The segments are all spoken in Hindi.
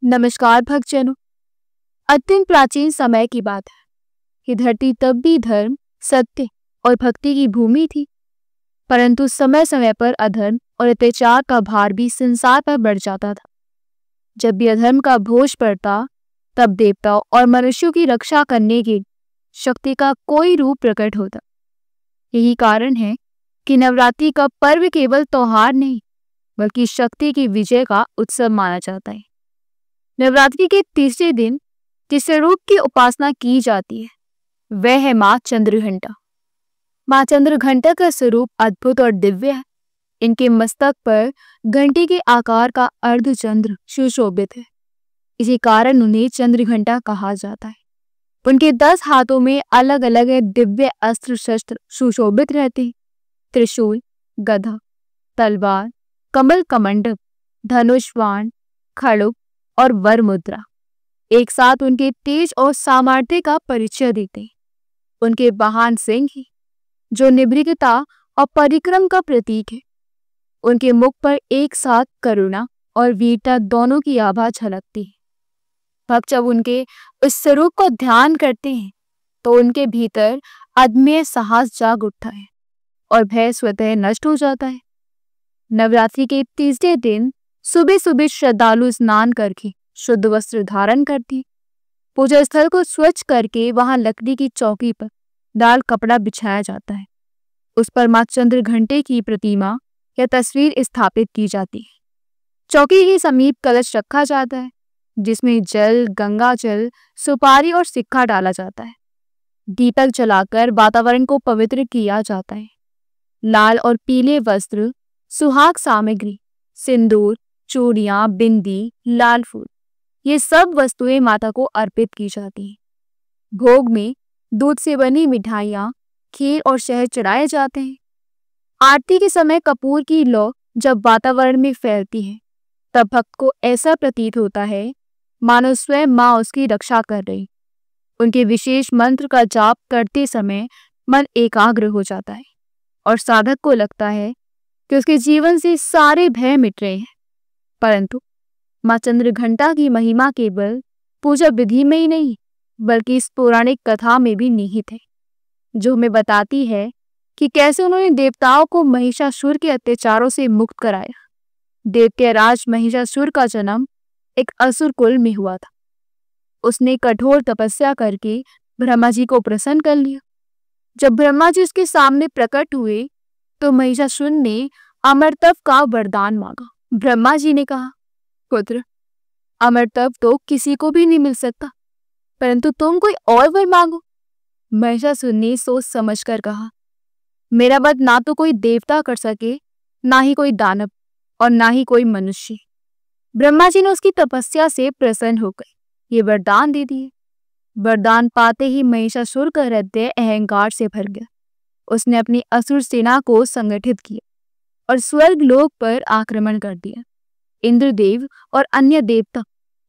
नमस्कार भक्तजनों। अत्यंत प्राचीन समय की बात है कि धरती तब भी धर्म, सत्य और भक्ति की भूमि थी, परंतु समय समय पर अधर्म और अत्याचार का भार भी संसार पर बढ़ जाता था। जब भी अधर्म का बोझ पड़ता, तब देवताओं और मनुष्यों की रक्षा करने की शक्ति का कोई रूप प्रकट होता। यही कारण है कि नवरात्रि का पर्व केवल त्योहार नहीं, बल्कि शक्ति की विजय का उत्सव माना जाता है। नवरात्रि के तीसरे दिन जिस स्वरूप की उपासना की जाती है, वह है माँ चंद्रघंटा। माँ चंद्रघंटा का स्वरूप अद्भुत और दिव्य है। इनके मस्तक पर घंटी के आकार का अर्धचंद्र सुशोभित है। इसी कारण उन्हें चंद्रघंटा कहा जाता है। उनके 10 हाथों में अलग अलग दिव्य अस्त्र शस्त्र सुशोभित रहते हैं। त्रिशूल, गदा, तलवार, कमल कमंडल, धनुष, बाण, खड़ग और वर मुद्रा एक साथ उनके तेज और सामर्थ्य का परिचय देते हैं। उनके वाहन सिंह ही, जो निर्भीकता और परिक्रम का प्रतीक है। उनके मुख पर एक साथ करुणा और वीरता दोनों की आभा झलकती है। भक्त जब उनके उस स्वरूप को ध्यान करते हैं, तो उनके भीतर अदम्य साहस जाग उठता है और भय स्वतः नष्ट हो जाता है। नवरात्रि के तीसरे दिन सुबह सुबह श्रद्धालु स्नान करके शुद्ध वस्त्र धारण करती। पूजा स्थल को स्वच्छ करके वहां लकड़ी की चौकी पर लाल कपड़ा बिछाया जाता है। उस पर माँ चंद्रघंटे की प्रतिमा या तस्वीर स्थापित की जाती है। चौकी के समीप कलश रखा जाता है, जिसमें जल, गंगा जल, सुपारी और सिक्का डाला जाता है। दीपक जलाकर वातावरण को पवित्र किया जाता है। लाल और पीले वस्त्र, सुहाग सामग्री, सिंदूर, चूड़ियां, बिंदी, लाल फूल, ये सब वस्तुएं माता को अर्पित की जाती हैं। भोग में दूध से बनी मिठाइयां, खीर और शहद चढ़ाए जाते हैं। आरती के समय कपूर की लौ जब वातावरण में फैलती है, तब भक्त को ऐसा प्रतीत होता है मानो स्वयं माँ उसकी रक्षा कर रही। उनके विशेष मंत्र का जाप करते समय मन एकाग्र हो जाता है और साधक को लगता है कि उसके जीवन से सारे भय मिट रहे हैं। परंतु माँ चंद्रघंटा की महिमा केवल पूजा विधि में ही नहीं, बल्कि इस पौराणिक कथा में भी निहित है, जो हमें बताती है कि कैसे उन्होंने देवताओं को महिषासुर के अत्याचारों से मुक्त कराया। दैत्यराज महिषासुर का जन्म एक असुर कुल में हुआ था। उसने कठोर तपस्या करके ब्रह्मा जी को प्रसन्न कर लिया। जब ब्रह्मा जी उसके सामने प्रकट हुए, तो महिषासुर ने अमरतप का वरदान मांगा। ब्रह्मा जी ने कहा, पुत्र, अमरतप तो किसी को भी नहीं मिल सकता, परंतु तुम कोई और वर मांगो। महिषासुर ने सोच समझकर कहा, मेरा वध ना तो कोई देवता कर सके, ना ही कोई दानव और ना ही कोई मनुष्य। ब्रह्मा जी ने उसकी तपस्या से प्रसन्न होकर ये वरदान दे दिए। वरदान पाते ही महिषासुर का हृदय अहंकार से भर गया। उसने अपनी असुर सेना को संगठित किया और स्वर्ग लोक पर आक्रमण कर दिया। इंद्रदेव और अन्य देवता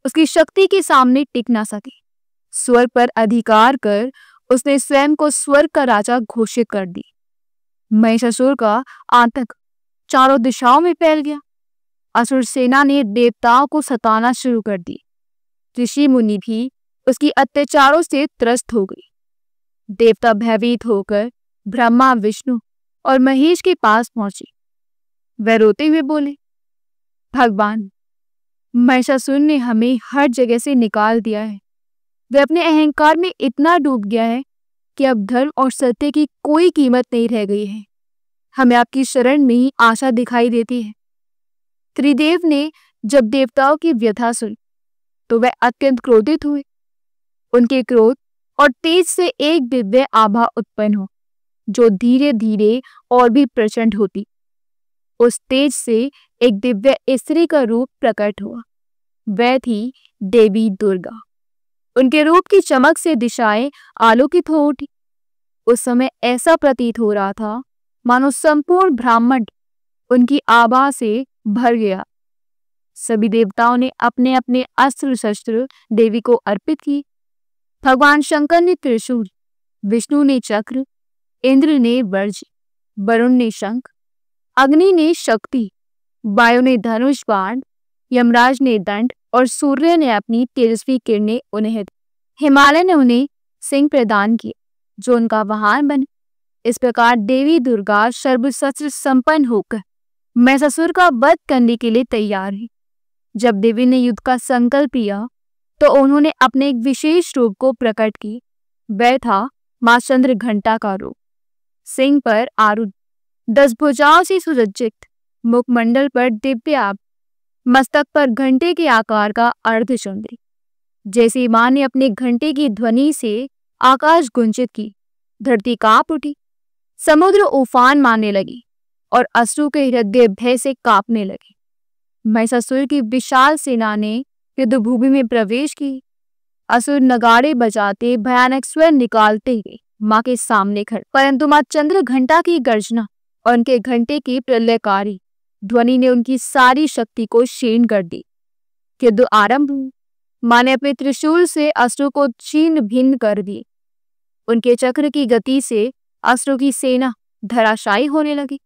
उसकी शक्ति के सामने टिक ना सके। स्वर्ग पर अधिकार कर उसने स्वयं को स्वर्ग का राजा घोषित कर दी। महिषासुर का आतंक चारों दिशाओं में फैल गया। असुर सेना ने देवताओं को सताना शुरू कर दी। ऋषि मुनि भी उसकी अत्याचारों से त्रस्त हो गए। देवता भयभीत होकर ब्रह्मा, विष्णु और महेश के पास पहुंचे। वह रोते हुए बोले, भगवान, महिषासुर ने हमें हर जगह से निकाल दिया है। वह अपने अहंकार में इतना डूब गया है कि अब धर्म और सत्य की कोई कीमत नहीं रह गई है। हमें आपकी शरण में ही आशा दिखाई देती है। त्रिदेव ने जब देवताओं की व्यथा सुनी, तो वह अत्यंत क्रोधित हुए। उनके क्रोध और तेज से एक दिव्य आभा उत्पन्न हो, जो धीरे धीरे और भी प्रचंड होती। उस तेज से एक दिव्य स्त्री का रूप प्रकट हुआ। वह थी देवी दुर्गा। उनके रूप की चमक से दिशाएं आलोकित हो उठी। उस समय ऐसा प्रतीत हो रहा था मानो संपूर्ण ब्रह्मांड उनकी आभा से भर गया। सभी देवताओं ने अपने अपने अस्त्र शस्त्र देवी को अर्पित किए। भगवान शंकर ने त्रिशूल, विष्णु ने चक्र, इंद्र ने वज्र, वरुण ने शंख, अग्नि ने शक्ति, वायु ने धनुष बाण, यमराज ने दंड और सूर्य ने अपनी तेजस्वी किरणें उन्हें दी। हिमालय ने उन्हें सिंह प्रदान किए जो उनका वाहन बने। इस प्रकार देवी दुर्गा सर्वशस्त्र संपन्न होकर महिषासुर का वध करने के लिए तैयार है। जब देवी ने युद्ध का संकल्प लिया तो उन्होंने अपने एक विशेष रूप को प्रकट किया। वह था मां चंद्रघंटा का रूप। सिंह पर आरूढ़, 10 भुजाओं से सुसज्जित, मुखमंडल पर दिव्य आभ, मस्तक पर घंटे के आकार का अर्धचंद्री। जैसे मां ने अपने घंटे की ध्वनि से आकाश गुंजित की, धरती कांप उठी, समुद्र उफान मारने लगी और असुरों के हृदय भय से कांपने लगे। महिषासुर की विशाल सेना ने युद्धभूमि में प्रवेश की। असुर नगाड़े बजाते भयानक स्वर निकालते हुए मां के सामने खड़े, परंतु मां चंद्रघंटा की गर्जना और उनके घंटे की प्रलयकारी ध्वनि ने उनकी सारी शक्ति को क्षीण कर दी। युद्ध आरंभ हुआ। मां ने अपने त्रिशूल से असुरों को छीन भिन्न कर दी। उनके चक्र की गति से असुरों की सेना धराशायी होने लगी।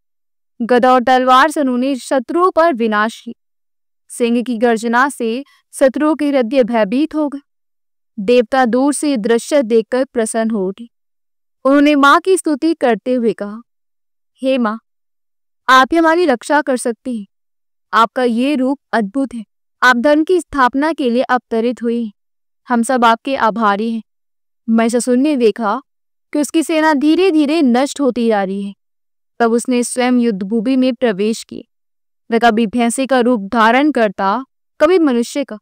गदा और तलवार से उन्होंने शत्रुओं पर विनाश किया। सिंह की गर्जना से शत्रुओं के हृदय भयभीत हो गए। देवता दूर से दृश्य देखकर प्रसन्न हो उठे। उन्होंने मां की स्तुति करते हुए कहा, हे मां, आप ही हमारी रक्षा कर सकती हैं। आपका ये रूप अद्भुत है। आप धर्म की स्थापना के लिए अवतरित हुई। हम सब आपके आभारी हैं। महिषासुर ने देखा कि उसकी सेना धीरे धीरे नष्ट होती जा रही है। तब उसने स्वयं युद्धभूमि में प्रवेश किए। वह कभी भैंसे का रूप धारण करता, कभी मनुष्य का,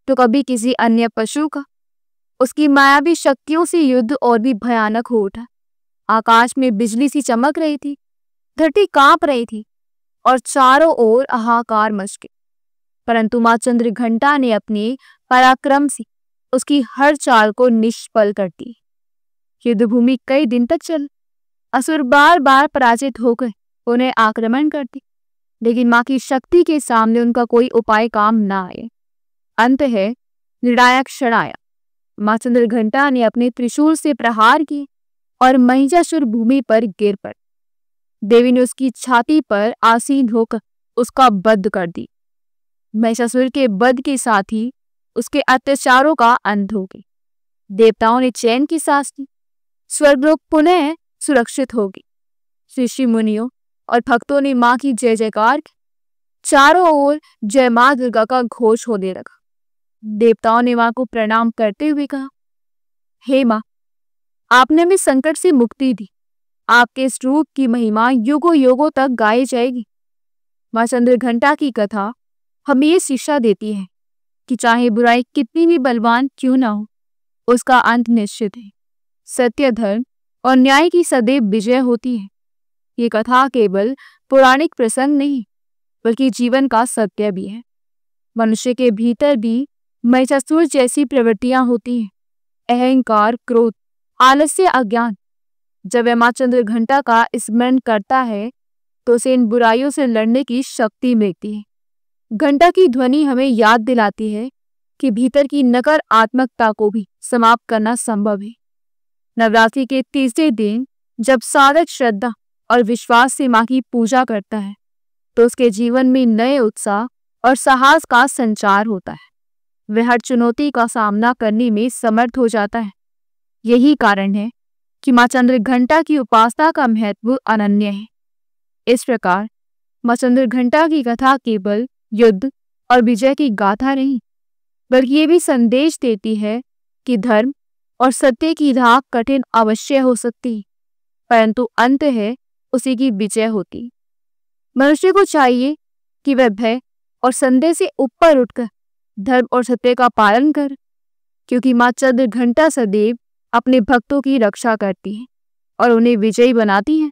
तो कभी किसी अन्य पशु का। उसकी मायावी शक्तियों से युद्ध और भी भयानक हो उठा। आकाश में बिजली सी चमक रही थी, धरती कांप रही थी और चारों ओर हाहाकार मच गया। परंतु मां चंद्रघंटा ने अपने पराक्रम से उसकी हर चाल को निष्फल कर दी। युद्धभूमि कई दिन तक चल। असुर बार बार पराजित होकर उन्हें आक्रमण करते, लेकिन मां की शक्ति के सामने उनका कोई उपाय काम न आए। अंत है निर्णायक क्षण आया। मां चंद्रघंटा ने अपने त्रिशूल से प्रहार किए और महिषासुर भूमि पर गिर पड़ा। देवी ने उसकी छाती पर आसीन होकर उसका वध कर दी। महिषासुर के वध के साथ ही उसके अत्याचारों का अंत हो गया। देवताओं ने चैन की सांस ली। स्वर्गलोक पुनः सुरक्षित हो गई। ऋषि मुनियों और भक्तों ने मां की जय जयकार की। चारों ओर जय मां दुर्गा का घोष होने लगा। देवताओं ने मां को प्रणाम करते हुए कहा, हे मां, आपने हमें संकट से मुक्ति दी। आपके इस रूप की महिमा युगों युगों तक गाई जाएगी। मां चंद्रघंटा की कथा हमें ये शिक्षा देती है कि चाहे बुराई कितनी भी बलवान क्यों ना हो, उसका अंत निश्चित है। सत्य, धर्म और न्याय की सदैव विजय होती है। ये कथा केवल पौराणिक प्रसंग नहीं, बल्कि जीवन का सत्य भी है। मनुष्य के भीतर भी महिषासुर जैसी प्रवृत्तियां होती हैं, अहंकार, क्रोध, आलस्य, अज्ञान। जब वह मां चंद्रघंटा का स्मरण करता है तो उसे इन बुराइयों से लड़ने की शक्ति मिलती है। घंटा की ध्वनि हमें याद दिलाती है कि भीतर की नकारात्मकता को भी समाप्त करना संभव है। नवरात्रि के तीसरे दिन जब साधक श्रद्धा और विश्वास से मां की पूजा करता है तो उसके जीवन में नए उत्साह और साहस का संचार होता है। वह हर चुनौती का सामना करने में समर्थ हो जाता है। यही कारण है कि मां चंद्रघंटा की उपासना का महत्व अनन्य है। इस प्रकार मां चंद्रघंटा की कथा केवल युद्ध और विजय की गाथा नहीं, बल्कि ये भी संदेश देती है कि धर्म और सत्य की राह कठिन अवश्य हो सकती, परंतु अंत है उसी की विजय होती। मनुष्य को चाहिए कि वह भय और संदेह से ऊपर उठकर धर्म और सत्य का पालन कर, क्योंकि मां चंद्रघंटा सदैव अपने भक्तों की रक्षा करती है और उन्हें विजयी बनाती है।